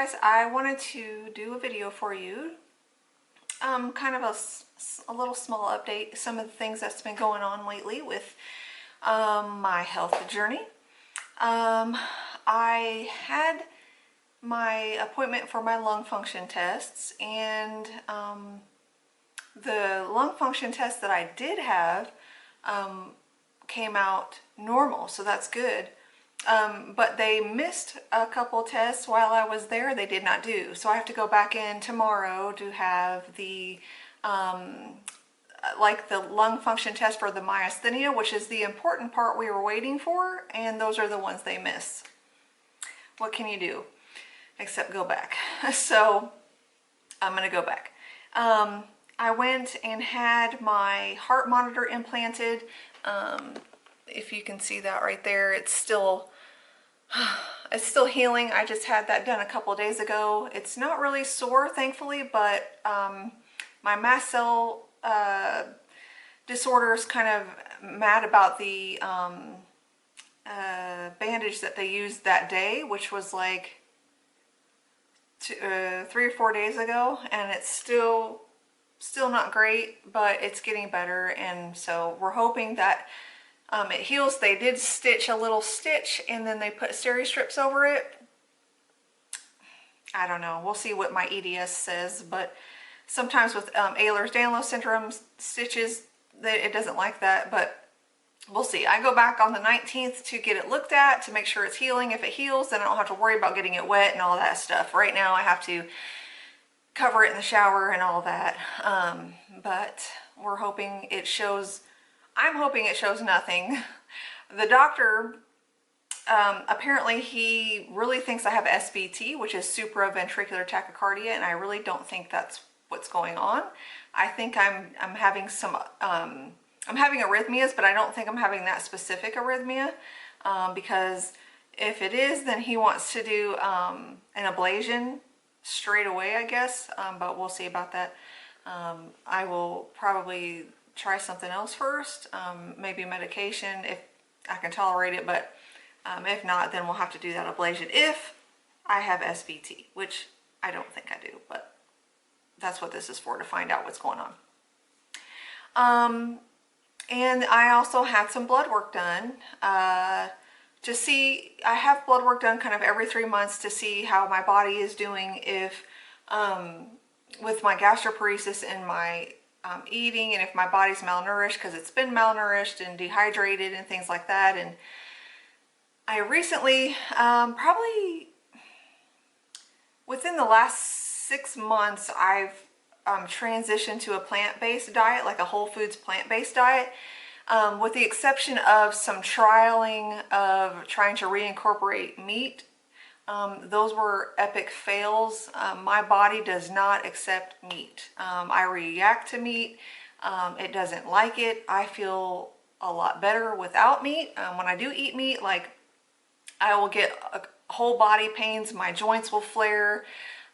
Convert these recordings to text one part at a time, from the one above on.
guys, I wanted to do a video for you, kind of a little small update, some of the things that's been going on lately with my health journey. I had my appointment for my lung function tests, and the lung function test that I did have came out normal, so that's good. But they missed a couple tests while I was there. They did not do. So I have to go back in tomorrow to have the like the lung function test for the myasthenia, which is the important part we were waiting for, and those are the ones they miss. What can you do except go back? So I'm gonna go back. I went and had my heart monitor implanted. If you can see that right there, it's still healing. I just had that done a couple of days ago. It's not really sore, thankfully, but my mast cell disorder is kind of mad about the bandage that they used that day, which was like 3 or 4 days ago, and it's still not great, but it's getting better, and so we're hoping that it heals. They did stitch a little stitch, and then they put steri strips over it. I don't know. We'll see what my EDS says, but sometimes with Ehlers-Danlos syndrome stitches, it doesn't like that, but we'll see. I go back on the 19th to get it looked at to make sure it's healing. If it heals, then I don't have to worry about getting it wet and all that stuff. Right now, I have to cover it in the shower and all that, but we're hoping it shows. I'm hoping it shows nothing. The doctor, apparently he really thinks I have SVT, which is supraventricular tachycardia, and I really don't think that's what's going on. I think I'm having some, I'm having arrhythmias, but I don't think I'm having that specific arrhythmia, because if it is, then he wants to do an ablation straight away, I guess, but we'll see about that. I will probably try something else first, maybe medication if I can tolerate it, but if not, then we'll have to do that ablation if I have SVT, which I don't think I do, but that's what this is for, to find out what's going on. And I also had some blood work done to see. I have blood work done kind of every 3 months to see how my body is doing, if with my gastroparesis and my eating, and if my body's malnourished, because it's been malnourished and dehydrated and things like that. And I recently, probably within the last 6 months, I've transitioned to a plant-based diet, like a whole foods plant-based diet, with the exception of some trialing of trying to reincorporate meat. Those were epic fails. My body does not accept meat. I react to meat. It doesn't like it. I feel a lot better without meat. When I do eat meat, like, I will get whole body pains. My joints will flare.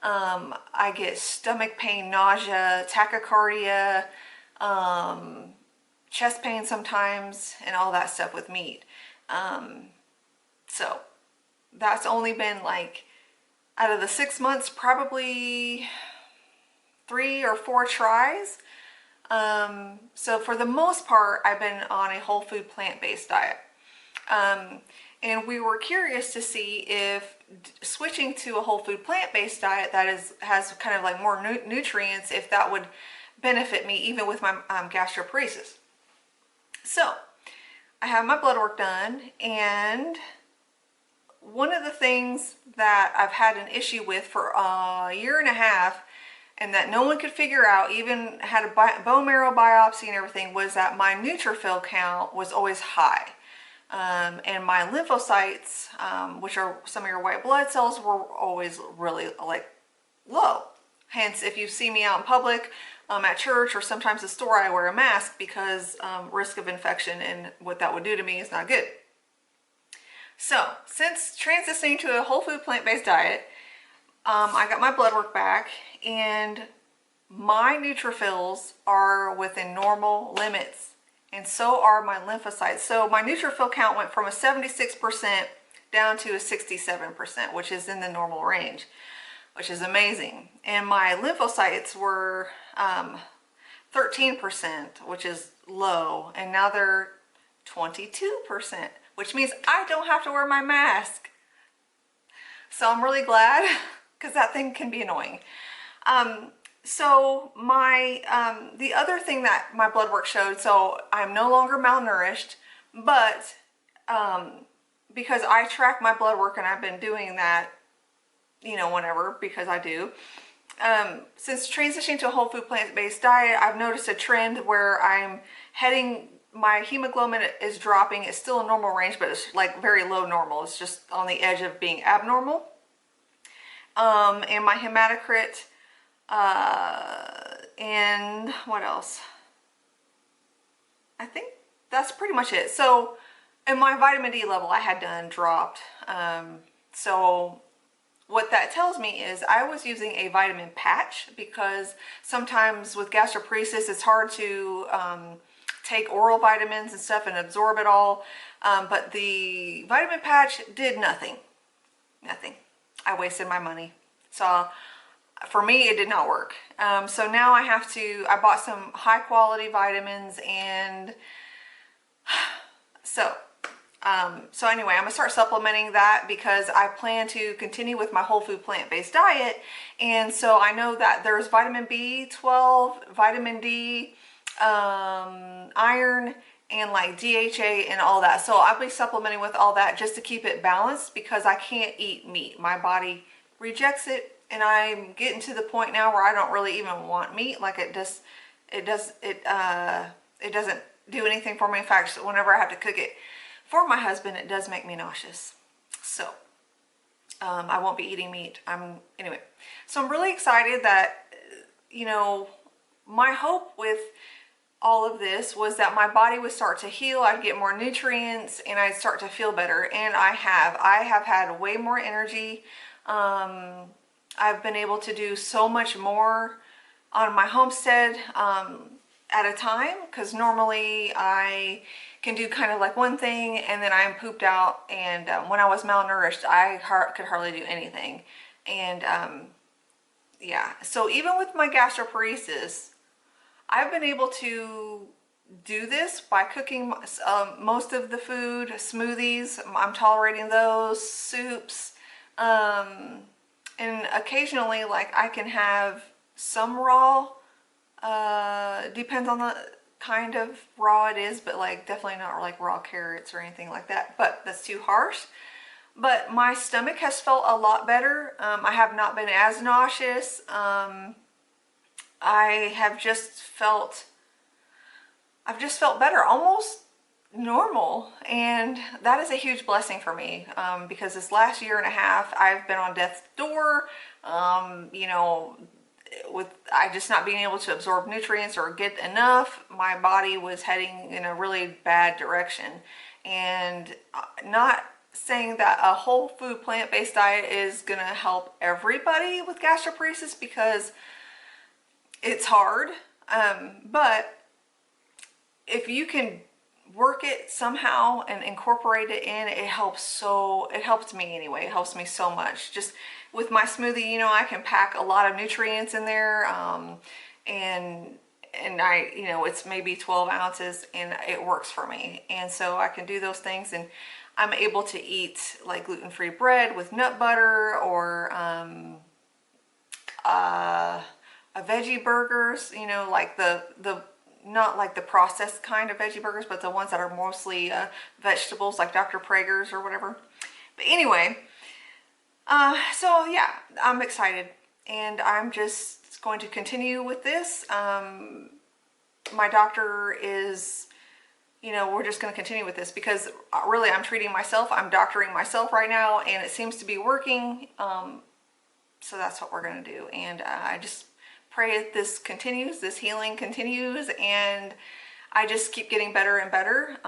I get stomach pain, nausea, tachycardia, chest pain sometimes, and all that stuff with meat. So that's only been, like, out of the 6 months, probably 3 or 4 tries. So for the most part, I've been on a whole food plant-based diet. And we were curious to see if switching to a whole food plant-based diet that has kind of like more nutrients, if that would benefit me even with my gastroparesis. So I have my blood work done, and one of the things that I've had an issue with for a year and a half, and that no one could figure out, even had a bone marrow biopsy and everything, was that my neutrophil count was always high. And my lymphocytes, which are some of your white blood cells, were always really, like, low. Hence, if you see me out in public, at church or sometimes the store, I wear a mask because risk of infection and what that would do to me is not good. So since transitioning to a whole food plant-based diet, I got my blood work back, and my neutrophils are within normal limits, and so are my lymphocytes. So my neutrophil count went from a 76% down to a 67%, which is in the normal range. which is amazing. And my lymphocytes were 13%, which is low, and now they're 22%, which means I don't have to wear my mask. So I'm really glad, because that thing can be annoying. So my the other thing that my blood work showed, so I'm no longer malnourished, but because I track my blood work, and I've been doing that, you know, whenever, because I do. Since transitioning to a whole food plant-based diet, I've noticed a trend where I'm heading, my hemoglobin is dropping. It's still a normal range, but it's like very low normal. It's just on the edge of being abnormal. And my hematocrit, and what else? I think that's pretty much it. So, and my vitamin D level I had done dropped. So what that tells me is I was using a vitamin patch, because sometimes with gastroparesis it's hard to take oral vitamins and stuff and absorb it all. But the vitamin patch did nothing. Nothing. I wasted my money. So for me, it did not work. So now I bought some high quality vitamins, and so anyway, I'm gonna start supplementing that, because I plan to continue with my whole food plant-based diet. And so I know that there's vitamin B12, vitamin D, iron, and like DHA and all that. So I'll be supplementing with all that just to keep it balanced, because I can't eat meat. My body rejects it, and I'm getting to the point now where I don't really even want meat. Like it doesn't do anything for me. In fact, whenever I have to cook it for my husband, it does make me nauseous. So I won't be eating meat. Anyway, so I'm really excited that, you know, my hope with all of this was that my body would start to heal, I'd get more nutrients, and I'd start to feel better. And I have had way more energy. I've been able to do so much more on my homestead at a time, because normally I can do kind of like one thing and then I'm pooped out. And when I was malnourished, I could hardly do anything. And yeah, so even with my gastroparesis, I've been able to do this by cooking most of the food, smoothies. I'm tolerating those, soups, and occasionally, like, I can have some raw, depends on the kind of raw it is, but like definitely not like raw carrots or anything like that, but that's too harsh. But my stomach has felt a lot better. I have not been as nauseous. I've just felt better, almost normal, and that is a huge blessing for me, because this last year and a half I've been on death's door, you know, with I just not being able to absorb nutrients or get enough. My body was heading in a really bad direction. And not saying that a whole food plant-based diet is gonna help everybody with gastroparesis, because it's hard, but if you can work it somehow and incorporate it in, it helps me anyway. It helps me so much. Just with my smoothie, you know, I can pack a lot of nutrients in there, and I, you know, it's maybe 12 ounces and it works for me. And so I can do those things, and I'm able to eat like gluten-free bread with nut butter, or a veggie burgers, you know, like the not like the processed kind of veggie burgers, but the ones that are mostly vegetables, like Dr. Prager's or whatever. But anyway, so yeah, I'm excited, and I'm just going to continue with this. My doctor is, you know, we're just going to continue with this, because really I'm treating myself, I'm doctoring myself right now, and it seems to be working. So that's what we're going to do. And I just pray that this continues, this healing continues, and I just keep getting better and better.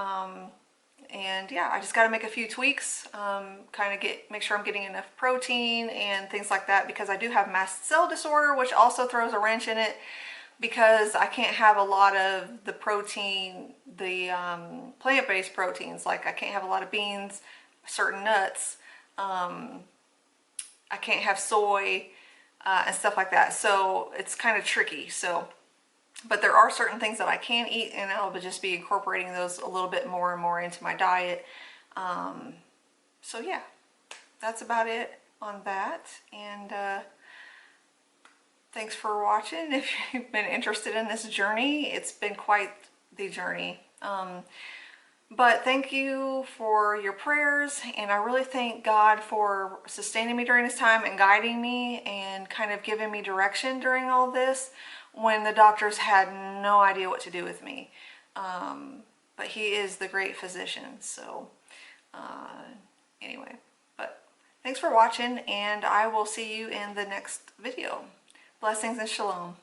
And yeah, I just got to make a few tweaks, kind of make sure I'm getting enough protein and things like that, because I do have mast cell disorder, which also throws a wrench in it, because I can't have a lot of the protein, the plant-based proteins. Like I can't have a lot of beans, certain nuts. I can't have soy. and stuff like that. So it's kind of tricky. So, but there are certain things that I can eat, and I'll just be incorporating those a little bit more and more into my diet. So yeah, that's about it on that. And thanks for watching. If you've been interested in this journey, it's been quite the journey. But thank you for your prayers, and I really thank God for sustaining me during this time and guiding me and kind of giving me direction during all this when the doctors had no idea what to do with me. But He is the great physician. So anyway, but thanks for watching, and I will see you in the next video. Blessings and shalom.